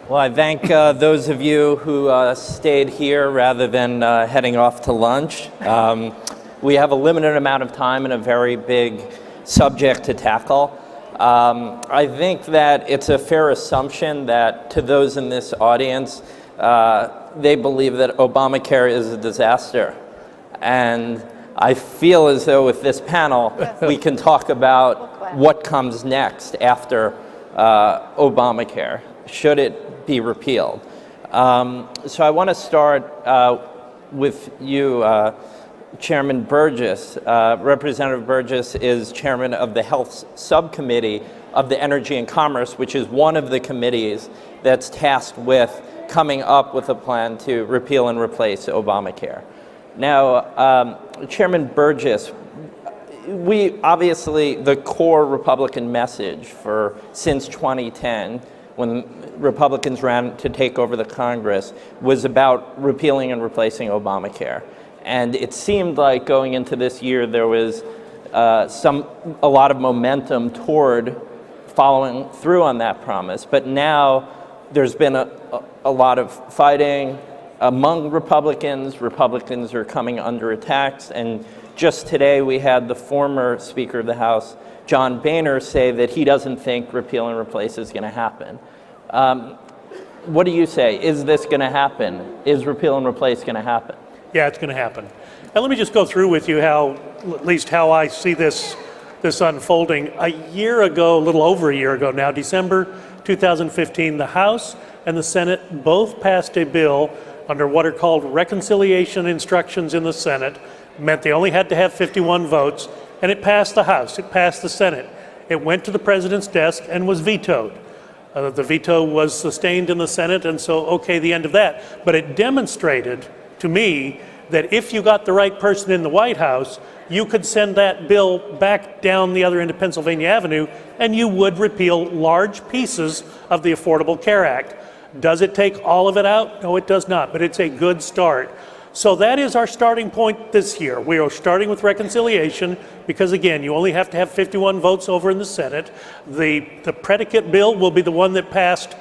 Well, I thank those of you who stayed here rather than heading off to lunch. We have a limited amount of time and a very big subject to tackle. I think that it's a fair assumption that to those in this audience, they believe that Obamacare is a disaster. And I feel as though with this panel, we can talk about what comes next after Obamacare. Should it be repealed? So I want to start with you, Chairman Burgess. Representative Burgess is chairman of the Health Subcommittee of the Energy and Commerce, which is one of the committees that's tasked with coming up with a plan to repeal and replace Obamacare. Now, Chairman Burgess, we obviously, the core Republican message for since 2010, when Republicans ran to take over the Congress, was about repealing and replacing Obamacare. And it seemed like going into this year, there was a lot of momentum toward following through on that promise. But now there's been a lot of fighting among Republicans. Republicans are coming under attacks. And just today, we had the former Speaker of the House, John Boehner, say that he doesn't think repeal and replace is going to happen. What do you say? Is this going to happen? Is repeal and replace going to happen? Yeah, it's going to happen. And let me just go through with you at least how I see this unfolding. A year ago, a little over a year ago now, December 2015, the House and the Senate both passed a bill under what are called reconciliation instructions in the Senate. Meant they only had to have 51 votes, and it passed the House, it passed the Senate. It went to the president's desk and was vetoed. The veto was sustained in the Senate, and so, okay, the end of that. But it demonstrated to me that if you got the right person in the White House, you could send that bill back down the other end of Pennsylvania Avenue, and you would repeal large pieces of the Affordable Care Act. Does it take all of it out? No, it does not, but it's a good start. So that is our starting point this year. We are starting with reconciliation because, again, you only have to have 51 votes over in the Senate. The predicate bill will be the one that passed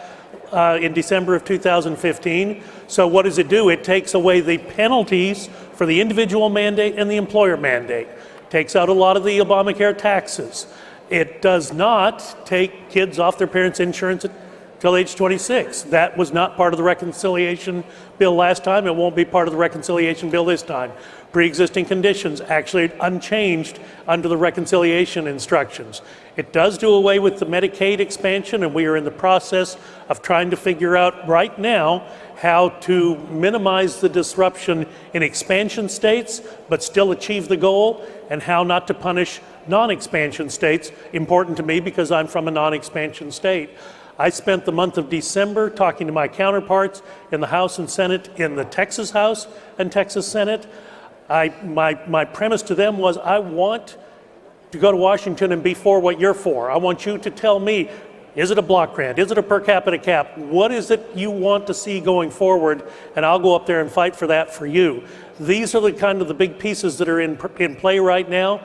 in December of 2015. So what does it do? It takes away the penalties for the individual mandate and the employer mandate. Takes out a lot of the Obamacare taxes. It does not take kids off their parents' insurance till age 26. That was not part of the reconciliation bill last time. It won't be part of the reconciliation bill this time. Pre-existing conditions actually unchanged under the reconciliation instructions. It does do away with the Medicaid expansion, and we are in the process of trying to figure out right now how to minimize the disruption in expansion states, but still achieve the goal, and how not to punish non-expansion states. Important to me because I'm from a non-expansion state. I spent the month of December talking to my counterparts in the House and Senate, in the Texas House and Texas Senate. My premise to them was, I want to go to Washington and be for what you're for. I want you to tell me, is it a block grant? Is it a per capita cap? What is it you want to see going forward? And I'll go up there and fight for that for you. These are the kind of the big pieces that are in play right now.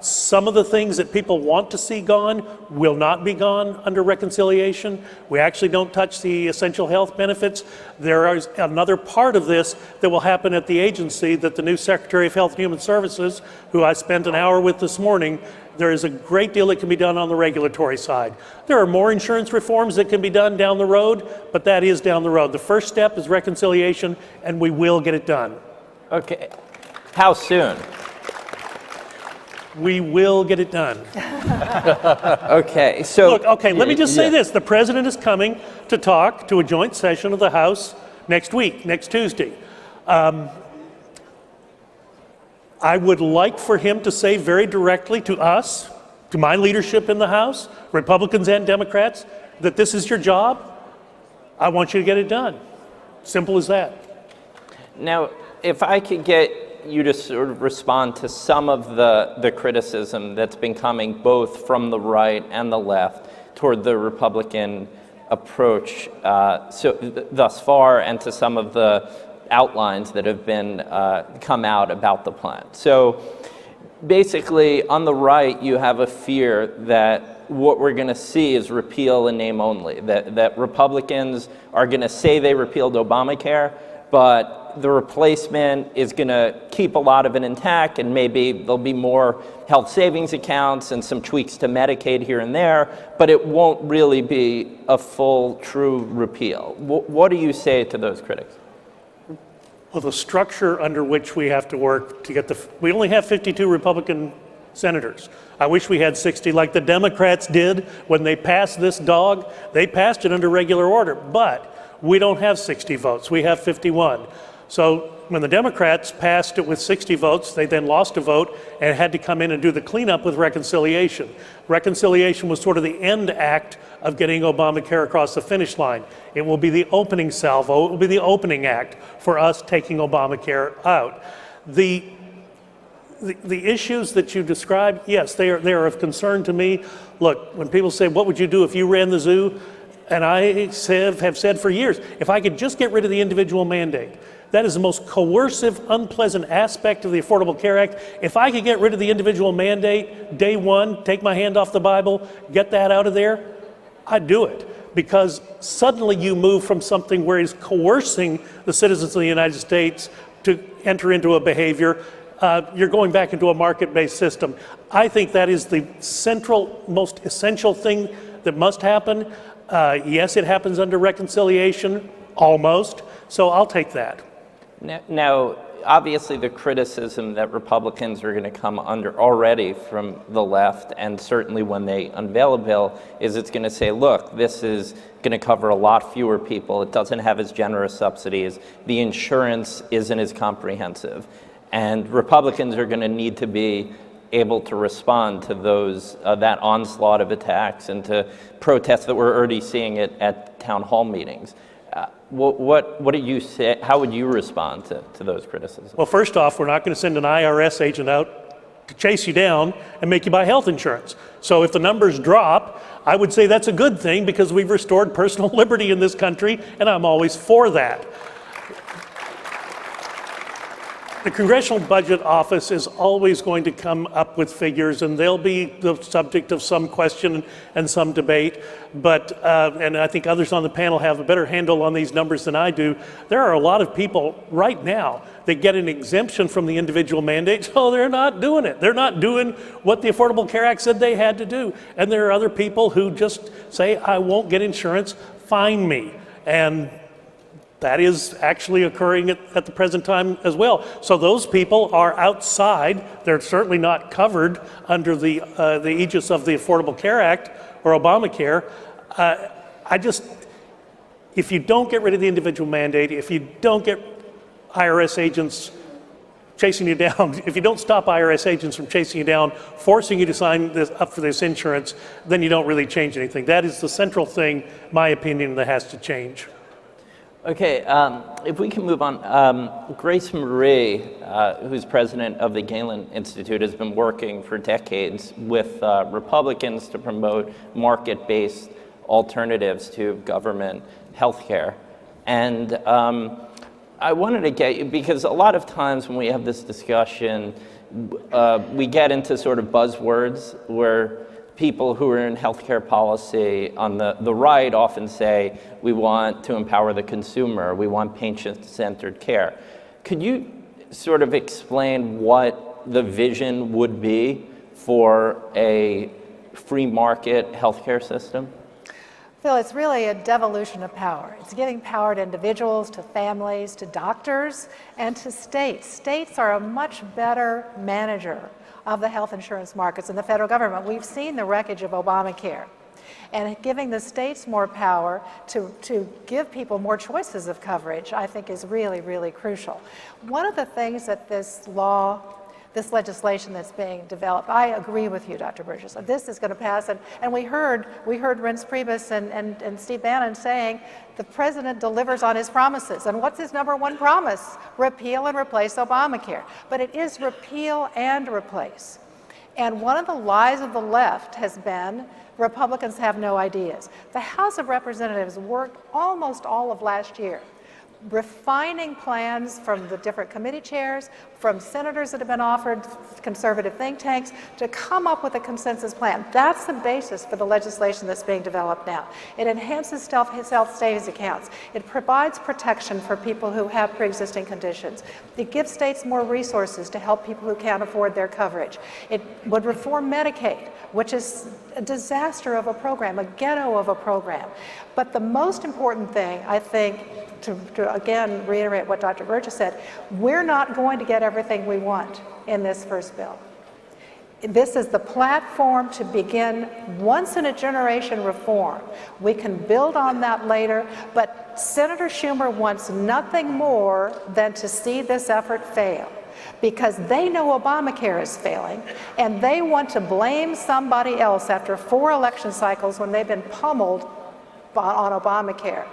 Some of the things that people want to see gone will not be gone under reconciliation. We actually don't touch the essential health benefits. There is another part of this that will happen at the agency that the new Secretary of Health and Human Services, who I spent an hour with this morning, there is a great deal that can be done on the regulatory side. There are more insurance reforms that can be done down the road, but that is down the road. The first step is reconciliation, and we will get it done. Okay. How soon? We will get it done. Okay, so... Look, okay, let me just say this. The president is coming to talk to a joint session of the House next week, next Tuesday. I would like for him to say very directly to us, to my leadership in the House, Republicans and Democrats, that this is your job. I want you to get it done. Simple as that. Now, if I could get you to sort of respond to some of the criticism that's been coming both from the right and the left toward the Republican approach thus far, and to some of the outlines that have been come out about the plan. So basically, on the right, you have a fear that what we're going to see is repeal in name only, that Republicans are going to say they repealed Obamacare, but the replacement is going to keep a lot of it intact, and maybe there'll be more health savings accounts and some tweaks to Medicaid here and there, but it won't really be a full, true repeal. What do you say to those critics? Well, the structure under which we have to work to get we only have 52 Republican senators. I wish we had 60 like the Democrats did when they passed this dog. They passed it under regular order, but we don't have 60 votes. We have 51. So when the Democrats passed it with 60 votes, they then lost a vote and had to come in and do the cleanup with reconciliation. Reconciliation was sort of the end act of getting Obamacare across the finish line. It will be the opening salvo, it will be the opening act for us taking Obamacare out. The issues that you described, yes, they are of concern to me. Look, when people say, what would you do if you ran the zoo? And I have said for years, if I could just get rid of the individual mandate, that is the most coercive, unpleasant aspect of the Affordable Care Act. If I could get rid of the individual mandate, day one, take my hand off the Bible, get that out of there, I'd do it. Because suddenly you move from something where it's coercing the citizens of the United States to enter into a behavior. You're going back into a market-based system. I think that is the central, most essential thing that must happen. Yes, it happens under reconciliation, almost, so I'll take that. Now, obviously the criticism that Republicans are going to come under already from the left, and certainly when they unveil a bill, is it's going to say, look, this is going to cover a lot fewer people. It doesn't have as generous subsidies. The insurance isn't as comprehensive. And Republicans are going to need to be able to respond to those that onslaught of attacks and to protests that we're already seeing at town hall meetings. What do you say? How would you respond to those criticisms? Well, first off, we're not going to send an IRS agent out to chase you down and make you buy health insurance. So if the numbers drop, I would say that's a good thing because we've restored personal liberty in this country, and I'm always for that. The Congressional Budget Office is always going to come up with figures, and they'll be the subject of some question and some debate. But, and I think others on the panel have a better handle on these numbers than I do, there are a lot of people right now that get an exemption from the individual mandate, so they're not doing it. They're not doing what the Affordable Care Act said they had to do. And there are other people who just say, I won't get insurance, fine me. And that is actually occurring at the present time as well. So those people are outside. They're certainly not covered under the aegis of the Affordable Care Act or Obamacare. If you don't get rid of the individual mandate, if you don't get IRS agents chasing you down, if you don't stop IRS agents from chasing you down, forcing you to sign up for this insurance, then you don't really change anything. That is the central thing, my opinion, that has to change. Okay, if we can move on. Grace Marie, who's president of the Galen Institute, has been working for decades with Republicans to promote market-based alternatives to government health care. And I wanted to get you, because a lot of times when we have this discussion, we get into sort of buzzwords where people who are in healthcare policy on the right often say, we want to empower the consumer, we want patient-centered care. Could you sort of explain what the vision would be for a free market healthcare system? Phil, it's really a devolution of power. It's giving power to individuals, to families, to doctors, and to states. States are a much better manager of the health insurance markets than the federal government. We've seen the wreckage of Obamacare. And giving the states more power to give people more choices of coverage, I think is really, really crucial. One of the things that this legislation that's being developed, I agree with you, Dr. Burgess. This is going to pass, and we heard Reince Priebus and Steve Bannon saying the president delivers on his promises. And what's his number one promise? Repeal and replace Obamacare. But it is repeal and replace. And one of the lies of the left has been Republicans have no ideas. The House of Representatives worked almost all of last year refining plans from the different committee chairs from senators that have been offered, conservative think tanks, to come up with a consensus plan. That's the basis for the legislation that's being developed now. It enhances health savings accounts. It provides protection for people who have pre-existing conditions. It gives states more resources to help people who can't afford their coverage. It would reform Medicaid, which is a disaster of a program, a ghetto of a program. But the most important thing, I think, to again reiterate what Dr. Burgess said, we're not going to get everything we want in this first bill. This is the platform to begin once-in-a-generation reform. We can build on that later, but Senator Schumer wants nothing more than to see this effort fail, because they know Obamacare is failing, and they want to blame somebody else after 4 election cycles when they've been pummeled on Obamacare.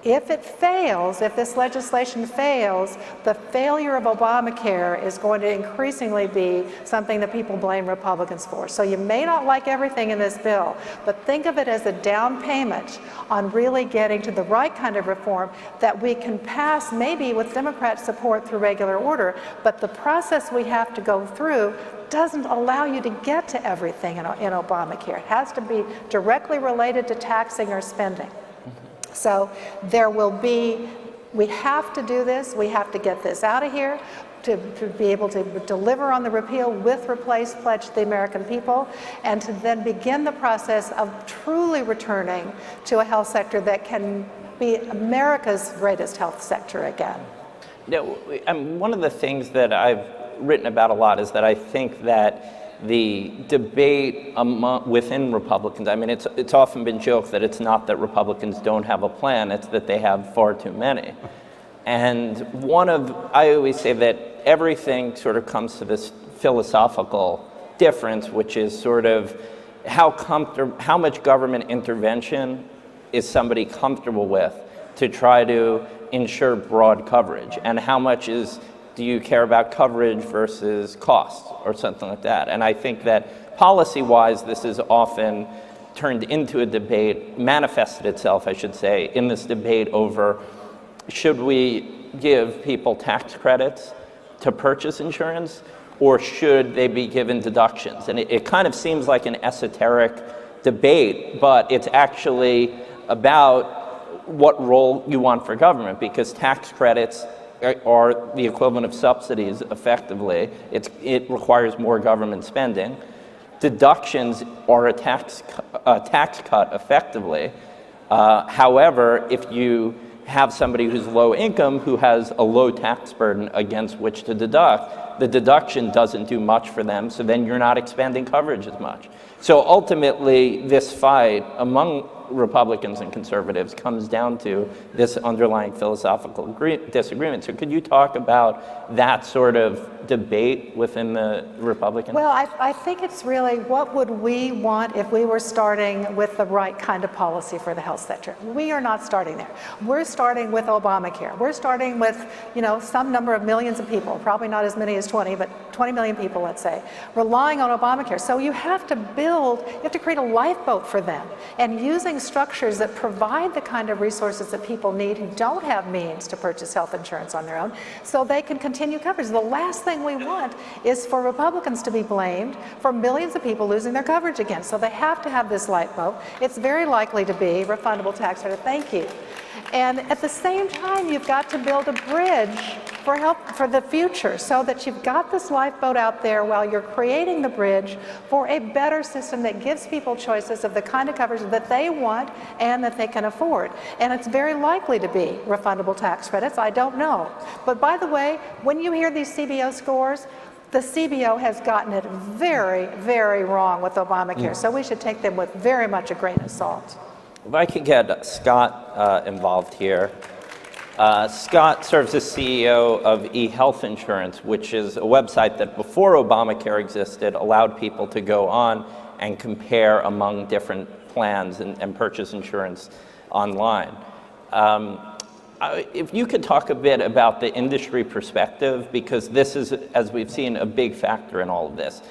If it fails, if this legislation fails, the failure of Obamacare is going to increasingly be something that people blame Republicans for. So you may not like everything in this bill, but think of it as a down payment on really getting to the right kind of reform that we can pass, maybe with Democrat support through regular order, but the process we have to go through doesn't allow you to get to everything in Obamacare. It has to be directly related to taxing or spending. So there will be, we have to do this, we have to get this out of here to be able to deliver on the repeal with replace pledge to the American people, and to then begin the process of truly returning to a health sector that can be America's greatest health sector again. No, one of the things that I've written about a lot is that I think that the debate within Republicans, I mean, it's often been joked that it's not that Republicans don't have a plan, it's that they have far too many. And I always say that everything sort of comes to this philosophical difference, which is sort of how much government intervention is somebody comfortable with to try to ensure broad coverage, and how much do you care about coverage versus cost or something like that. And I think that policy-wise, this is often turned into a debate, manifested itself, I should say, in this debate over should we give people tax credits to purchase insurance, or should they be given deductions? And it kind of seems like an esoteric debate, but it's actually about what role you want for government, because tax credits are the equivalent of subsidies effectively. It requires more government spending. Deductions are a tax cut effectively. However, if you have somebody who's low income who has a low tax burden against which to deduct, the deduction doesn't do much for them, so then you're not expanding coverage as much. So ultimately, this fight among Republicans and conservatives comes down to this underlying philosophical disagreement. So could you talk about that sort of debate within the Republicans? Well, I think it's really, what would we want if we were starting with the right kind of policy for the health sector? We are not starting there. We're starting with Obamacare. We're starting with, some number of millions of people, probably not as many as 20, but 20 million people, let's say, relying on Obamacare. So you have to create a lifeboat for them, and using structures that provide the kind of resources that people need who don't have means to purchase health insurance on their own, so they can continue coverage. The last thing we want is for Republicans to be blamed for millions of people losing their coverage again. So they have to have this lifeboat. It's very likely to be refundable tax credit. Thank you. And at the same time, you've got to build a bridge for the future, so that you've got this lifeboat out there while you're creating the bridge for a better system that gives people choices of the kind of coverage that they want and that they can afford. And it's very likely to be refundable tax credits. I don't know. But by the way, when you hear these CBO scores, the CBO has gotten it very, very wrong with Obamacare. So we should take them with very much a grain of salt. If I could get Scott involved here. Scott serves as CEO of eHealth Insurance, which is a website that before Obamacare existed allowed people to go on and compare among different plans and purchase insurance online. If you could talk a bit about the industry perspective, because this is, as we've seen, a big factor in all of this.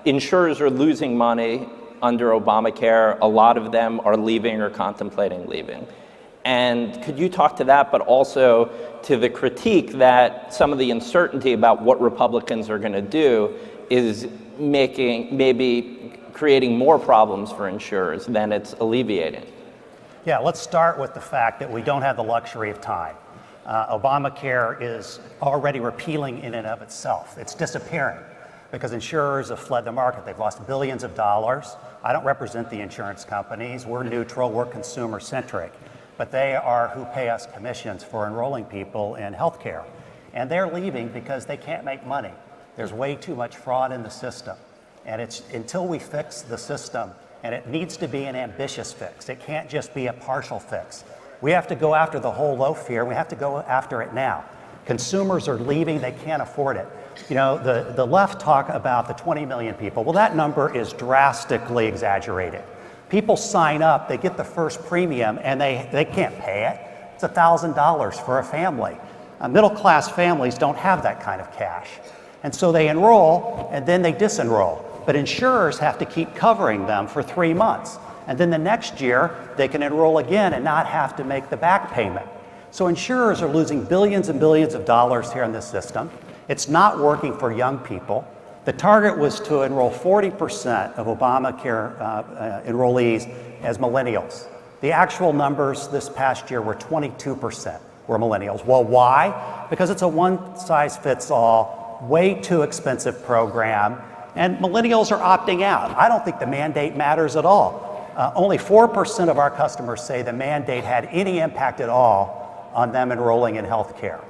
Insurers are losing money under Obamacare. A lot of them are leaving or contemplating leaving. And could you talk to that, but also to the critique that some of the uncertainty about what Republicans are going to do is maybe creating more problems for insurers than it's alleviating? Yeah, let's start with the fact that we don't have the luxury of time. Obamacare is already repealing in and of itself. It's disappearing because insurers have fled the market. They've lost billions of dollars. I don't represent the insurance companies. We're neutral, we're consumer centric, but they are who pay us commissions for enrolling people in healthcare. And they're leaving because they can't make money. There's way too much fraud in the system. And it's until we fix the system, and it needs to be an ambitious fix. It can't just be a partial fix. We have to go after the whole loaf here. We have to go after it now. Consumers are leaving, they can't afford it. You know, the left talk about the 20 million people. Well, that number is drastically exaggerated. People sign up, they get the first premium, and they can't pay it. It's $1,000 for a family. Middle-class families don't have that kind of cash. And so they enroll, and then they disenroll. But insurers have to keep covering them for 3 months. And then the next year, they can enroll again and not have to make the back payment. So insurers are losing billions and billions of dollars here in this system. It's not working for young people. The target was to enroll 40% of Obamacare enrollees as millennials. The actual numbers this past year were 22% were millennials. Well, why? Because it's a one-size-fits-all, way too expensive program, and millennials are opting out. I don't think the mandate matters at all. Only 4% of our customers say the mandate had any impact at all on them enrolling in health care.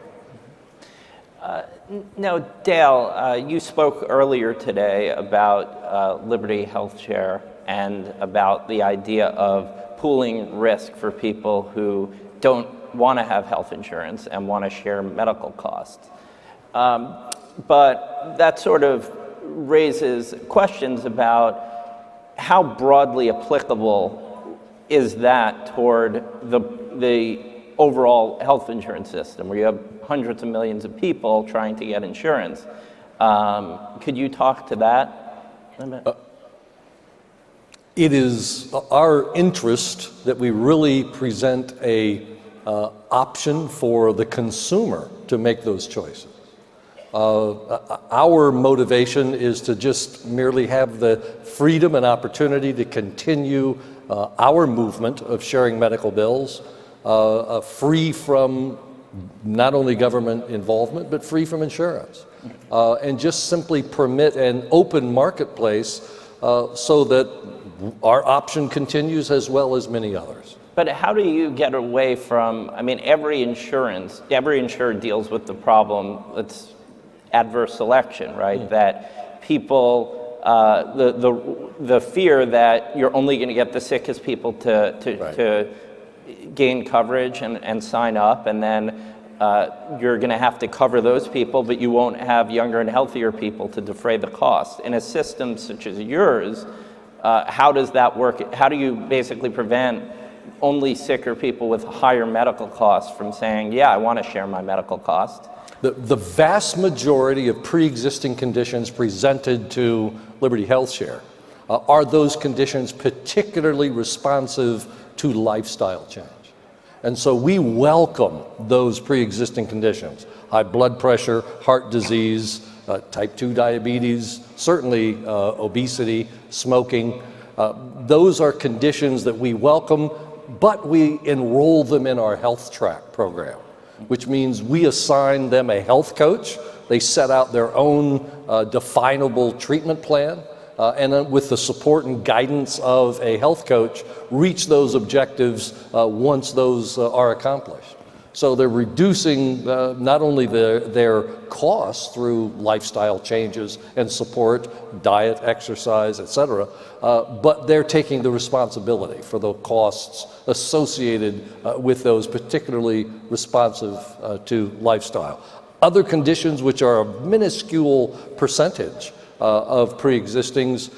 Now, Dale, you spoke earlier today about Liberty Health Share and about the idea of pooling risk for people who don't want to have health insurance and want to share medical costs. But that sort of raises questions about how broadly applicable is that toward the overall health insurance system, where you have hundreds of millions of people trying to get insurance. Could you talk to that? It is our interest that we really present a option for the consumer to make those choices. Our motivation is to just merely have the freedom and opportunity to continue our movement of sharing medical bills, free from not only government involvement, but free from insurance, and just simply permit an open marketplace so that our option continues as well as many others. But how do you get away from, I mean, every insurer deals with the problem, it's adverse selection, right? That people, the fear that you're only going to get the sickest people to gain coverage and sign up, and then you're going to have to cover those people, but you won't have younger and healthier people to defray the cost. In a system such as yours, how does that work? How do you basically prevent only sicker people with higher medical costs from saying, yeah, I want to share my medical cost? The vast majority of pre-existing conditions presented to Liberty Health Share are those conditions particularly responsive to lifestyle change. And so we welcome those pre-existing conditions: high blood pressure, heart disease, type 2 diabetes, certainly obesity, smoking. Those are conditions that we welcome, but we enroll them in our Health Track program, which means we assign them a health coach. They set out their own definable treatment plan, and then with the support and guidance of a health coach, reach those objectives once those are accomplished. So they're reducing not only their costs through lifestyle changes and support, diet, exercise, et cetera, but they're taking the responsibility for the costs associated with those particularly responsive to lifestyle. Other conditions, which are a minuscule percentage of pre-existings,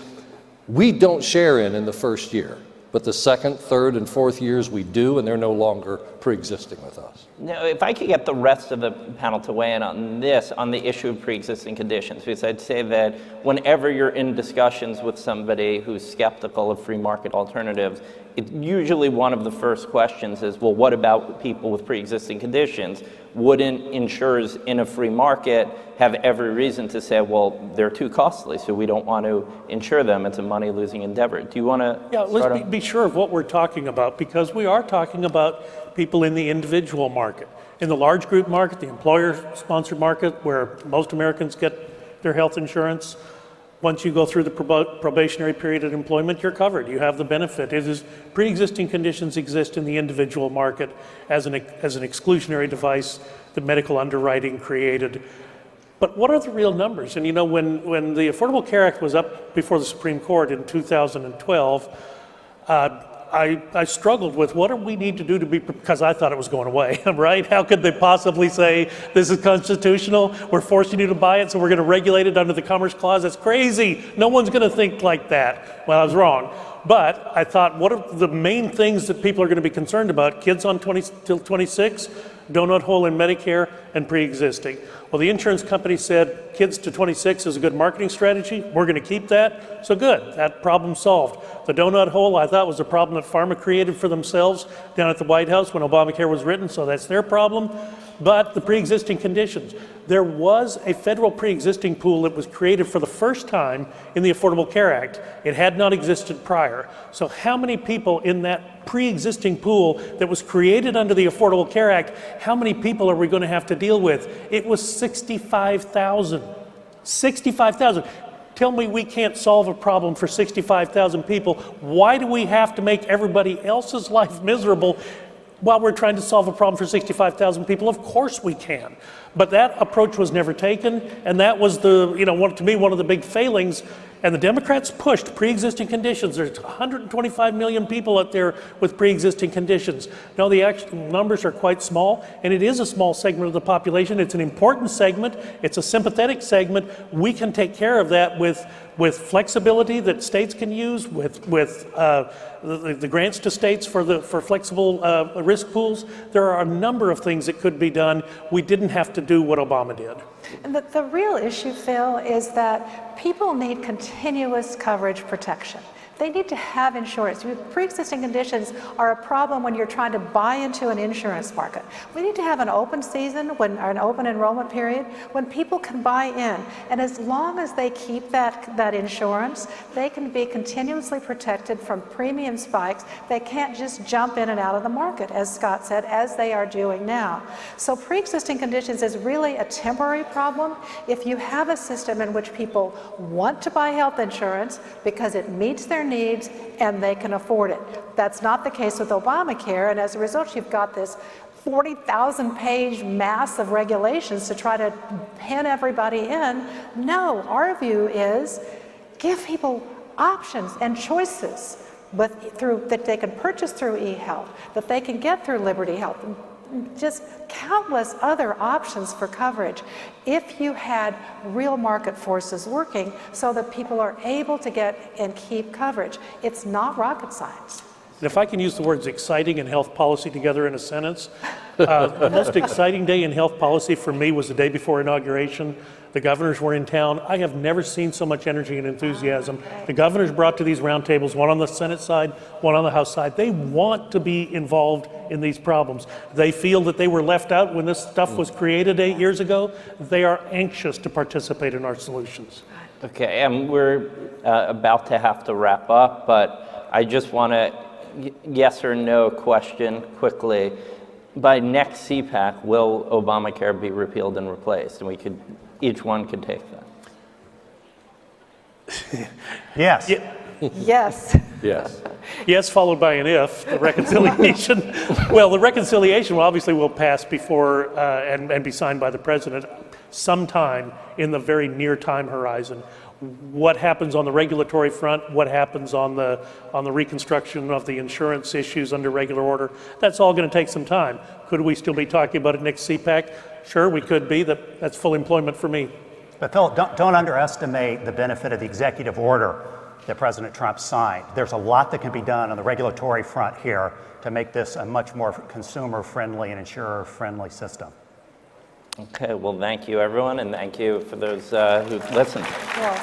we don't share in the first year. But the second, third, and fourth years we do, and they're no longer pre-existing with us. Now, if I could get the rest of the panel to weigh in on this, on the issue of pre-existing conditions, because I'd say that whenever you're in discussions with somebody who's skeptical of free market alternatives, usually one of the first questions is, well, what about people with pre-existing conditions? Wouldn't insurers in a free market have every reason to say, well, they're too costly, so we don't want to insure them? It's a money-losing endeavor. Do you want to Let's be sure of what we're talking about, because we are talking about people in the individual market. In the large group market, the employer-sponsored market, where most Americans get their health insurance, once you go through the probationary period of employment, you're covered. You have the benefit. It is pre-existing conditions exist in the individual market as an exclusionary device that medical underwriting created. But what are the real numbers? And when the Affordable Care Act was up before the Supreme Court in 2012, I struggled with what do we need to do to be, because I thought it was going away, right? How could they possibly say this is constitutional? We're forcing you to buy it, so we're going to regulate it under the Commerce Clause. That's crazy. No one's going to think like that. Well, I was wrong. But I thought, what are the main things that people are going to be concerned about? Kids on 20 till 26, donut hole in Medicare, and pre-existing. Well, the insurance company said kids to 26 is a good marketing strategy. We're going to keep that. So good. That problem solved. The donut hole, I thought, was a problem that pharma created for themselves down at the White House when Obamacare was written, so that's their problem. But the pre-existing conditions. There was a federal pre-existing pool that was created for the first time in the Affordable Care Act. It had not existed prior. So how many people in that pre-existing pool that was created under the Affordable Care Act, how many people are we going to have to deal with? It was 65,000. 65,000. Tell me we can't solve a problem for 65,000 people. Why do we have to make everybody else's life miserable while we're trying to solve a problem for 65,000 people? Of course we can. But that approach was never taken, and that was to me, one of the big failings. And the Democrats pushed pre-existing conditions. There's 125 million people out there with pre-existing conditions. Now, the actual numbers are quite small, and it is a small segment of the population. It's an important segment. It's a sympathetic segment. We can take care of that with flexibility that states can use, with the grants to states for flexible risk pools. There are a number of things that could be done. We didn't have to do what Obama did. And the real issue, Phil, is that people need continuous coverage protection. They need to have insurance. Pre-existing conditions are a problem when you're trying to buy into an insurance market. We need to have an open season, an open enrollment period, when people can buy in. And as long as they keep that insurance, they can be continuously protected from premium spikes. They can't just jump in and out of the market, as Scott said, as they are doing now. So pre-existing conditions is really a temporary problem. If you have a system in which people want to buy health insurance because it meets their needs and they can afford it. That's not the case with Obamacare, and as a result you've got this 40,000 page mass of regulations to try to pin everybody in. No, our view is give people options and choices that they can purchase through eHealth, that they can get through Liberty Health, just countless other options for coverage if you had real market forces working so that people are able to get and keep coverage. It's not rocket science. And if I can use the words exciting and health policy together in a sentence, the most exciting day in health policy for me was the day before inauguration. The governors were in town. I have never seen so much energy and enthusiasm. The governors brought to these roundtables, one on the Senate side, one on the House side. They want to be involved in these problems. They feel that they were left out when this stuff was created 8 years ago. They are anxious to participate in our solutions. Okay, and we're about to have to wrap up, but I just want to yes or no question quickly. By next CPAC, will Obamacare be repealed and replaced? And each one could take that. Yes. Yes. Yes. Yes, followed by an if, the reconciliation. Well, the reconciliation obviously will pass before and be signed by the president sometime in the very near time horizon. What happens on the regulatory front, what happens on the reconstruction of the insurance issues under regular order, that's all going to take some time. Could we still be talking about it next CPAC? Sure, we could be. That's full employment for me. But Phil, don't underestimate the benefit of the executive order that President Trump signed. There's a lot that can be done on the regulatory front here to make this a much more consumer-friendly and insurer-friendly system. Okay, well, thank you, everyone, and thank you for those who've listened. Yes,